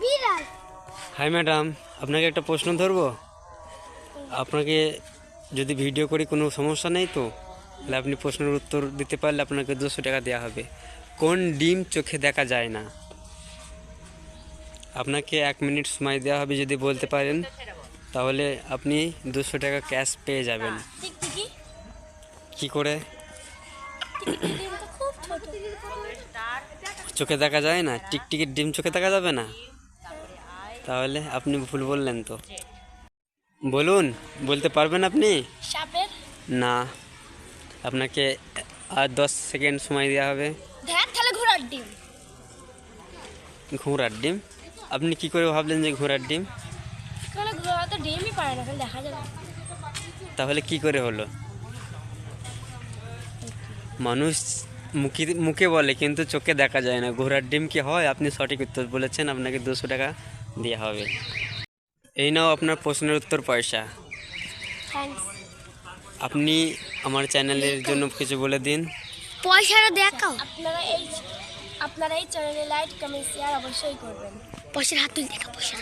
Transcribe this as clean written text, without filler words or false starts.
বিড়াল। High madam, আপনাকে একটা প্রশ্ন ধরবো। আপনাকে যদি ভিডিও করি কোনো সমস্যা নেই তো? তাহলে আপনি প্রশ্নের উত্তর দিতে পারলে আপনাকে 200 টাকা দেওয়া হবে। কোন ডিম চোখে দেখা যায় না? আপনাকে 1 মিনিট সময় দেওয়া হবে, যদি বলতে পারেন তাহলে আপনি 200 টাকা ক্যাশ পেয়ে যাবেন। টিকটিকি। কি করে? টিকটিকি ডিম তো খুব ছোট। চোখে দেখা যায় না? টিকটিকির ডিম চোখে দেখা যাবে না? তাহলে আপনি ভুল বললেন তো। বলুন, বলতে পারবেন আপনি? সাপের। না, আপনাকে আর 10 সেকেন্ড সময় দেওয়া হবে। ধ্যান, তাহলে ঘোড়ার ডিম। ঘোড়ার ডিম? আপনি কি করে ভাবলেন যে ঘোড়ার ডিম? কারণ ঘোড়া তো ডিমই পারে না, তাহলে দেখা যাবে। তাহলে কি করে হলো? মানুষ মুখে মুখে বলে কিন্তু চোখে দেখা যায় না, ঘোড়ার ডিম কি হয়? আপনি সঠিক উত্তর বলেছেন, আপনাকে 200 টাকা দেওয়া হবে। এই নাও আপনার প্রশ্নের উত্তর পয়সা। থ্যাঙ্কস। আপনি আমার চ্যানেলের জন্য কিছু বলে দিন। পয়সাটা দেখাও। আপনারা এই চ্যানেলে লাইক, কমেন্ট, শেয়ার অবশ্যই করবেন। পয়সার হাত তুলে দেখা পয়সা।